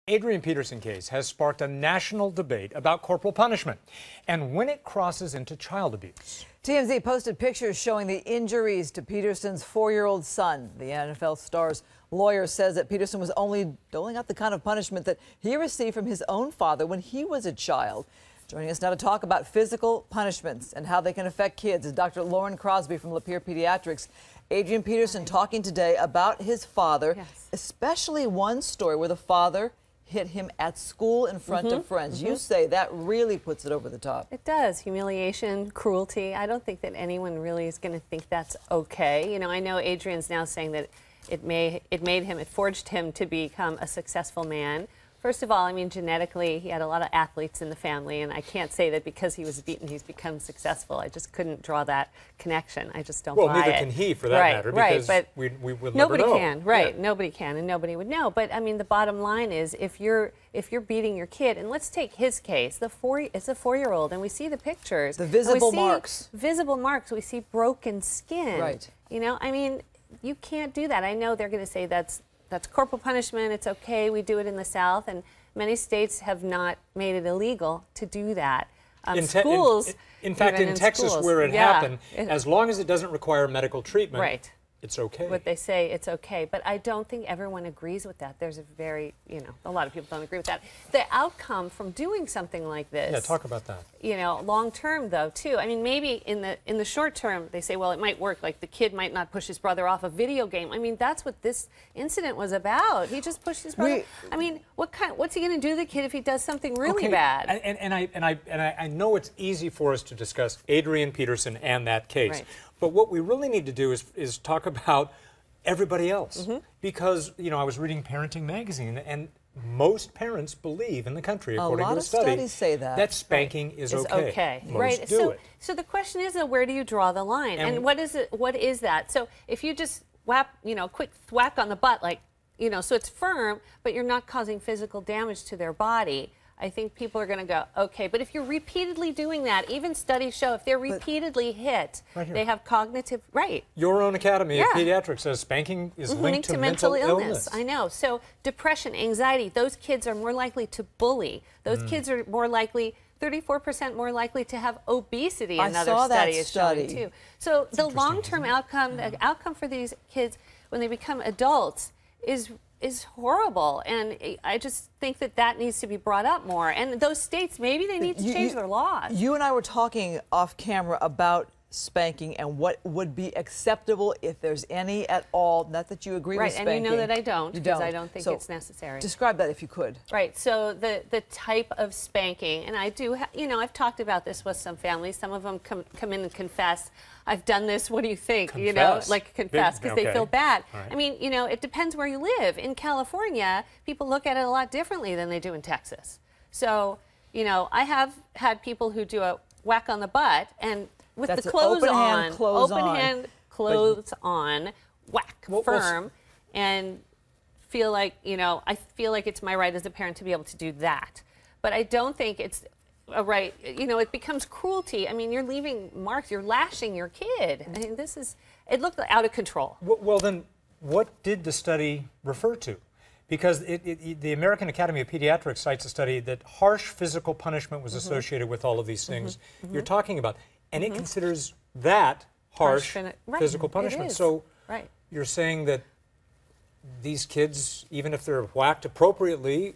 Adrian Peterson case has sparked a national debate about corporal punishment and when it crosses into child abuse. TMZ posted pictures showing the injuries to Peterson's 4-year-old son. The NFL star's lawyer says that Peterson was only doling out the kind of punishment that he received from his own father when he was a child. Joining us now to talk about physical punishments and how they can affect kids is Dr. Lauren Crosby from Lapeer Pediatrics. Adrian Peterson talking today about his father, especially one story where the father hit him at school in front of friends. You say that really puts it over the top. It does. Humiliation, cruelty. I don't think that anyone really is going to think that's okay. You know, I know Adrian's now saying that it forged him to become a successful man. First of all, I mean, genetically, he had a lot of athletes in the family, and I can't say that because he was beaten, he's become successful. I just couldn't draw that connection. I just don't buy it. Well, neither can he, for that matter, because we will never know. Nobody can, right? Yeah. Nobody can, and nobody would know. But I mean, the bottom line is, if you're beating your kid, and let's take his case. It's a 4-year-old, and we see the pictures. The visible marks. Visible marks. We see broken skin. Right. You know, I mean, you can't do that. I know they're going to say that's corporal punishment. It's okay. We do it in the South, and many states have not made it illegal to do that. Schools, in fact, in Texas, schools, where it happened, as long as it doesn't require medical treatment, right, it's okay. What they say, it's okay. But I don't think everyone agrees with that. There's a lot of people don't agree with that. The outcome from doing something like this. Yeah, talk about that. You know, long term though too. I mean, maybe in the short term they say, well, it might work. Like the kid might not push his brother off a video game. I mean, that's what this incident was about. He just pushed his brother. I mean, what's he going to do to the kid if he does something really bad? And I know it's easy for us to discuss Adrian Peterson and that case. Right. But what we really need to do is talk about everybody else. Because, you know, I was reading Parenting Magazine, and most parents believe in the country, according to a study, studies say that spanking is okay. Most do it. So the question is, where do you draw the line? And what is it? What is that? So if you just quick thwack on the butt, like, you know, so it's firm, but you're not causing physical damage to their body, I think people are going to go, okay. But if you're repeatedly doing that, even studies show if they're repeatedly hit, they have cognitive, Your own Academy of Pediatrics says spanking is linked to mental illness. I know. So depression, anxiety, those kids are more likely to bully. Those kids are more likely, 34% more likely to have obesity, another study is showing too. So the long-term outcome, the outcome for these kids when they become adults is horrible, and I just think that needs to be brought up more. And those states, maybe they need to change their laws. You and I were talking off camera about spanking and what would be acceptable, if there's any at all. Not that you agree with spanking. Right, and you know that I don't, because I don't think it's necessary. Describe that if you could. Right, so the type of spanking, and I do, I've talked about this with some families. Some of them come in and confess, I've done this, what do you think? Confess. You know, like confess, because they feel bad. Right. I mean, you know, it depends where you live. In California, people look at it a lot differently than they do in Texas. So, you know, I have had people who do a whack on the butt, and with the clothes on, open hand clothes on, whack, firm, and feel like, you know, I feel like it's my right as a parent to be able to do that. But I don't think it's a right, you know, it becomes cruelty. I mean, you're leaving marks, you're lashing your kid. I mean, it looked out of control. Well, then, what did the study refer to? Because the American Academy of Pediatrics cites a study that harsh physical punishment was associated with all of these things you're talking about. And it considers that harsh physical punishment. So you're saying that these kids, even if they're whacked appropriately,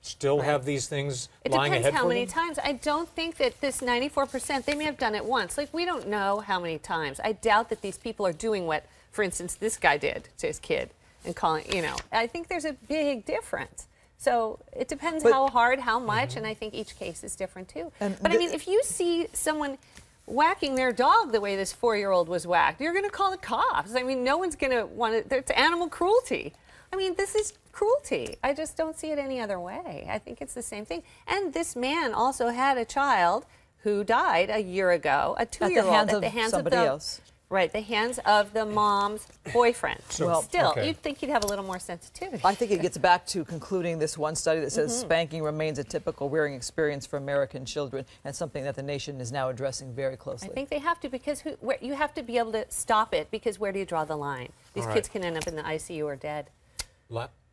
still have these things lying ahead for them? It depends how many times. I don't think that this 94%, they may have done it once. Like, we don't know how many times. I doubt that these people are doing what, for instance, this guy did to his kid and calling, you know. I think there's a big difference. So it depends how hard, how much, and I think each case is different too. But I mean, if you see someone whacking their dog the way this 4-year-old was whacked, you're going to call the cops. I mean, no one's going to want to, it's animal cruelty. I mean, this is cruelty. I just don't see it any other way. I think it's the same thing. And this man also had a child who died a year ago, a 2-year-old, at the hands of somebody else. Right, the hands of the mom's boyfriend. So, still, you'd think you'd have a little more sensitivity. I think it gets back to concluding this one study that says spanking remains a typical rearing experience for American children, and something that the nation is now addressing very closely. I think they have to, because you have to be able to stop it, because where do you draw the line? These kids can end up in the ICU or dead.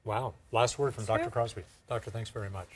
Wow. Last word from Dr. True. Crosby. Doctor, thanks very much.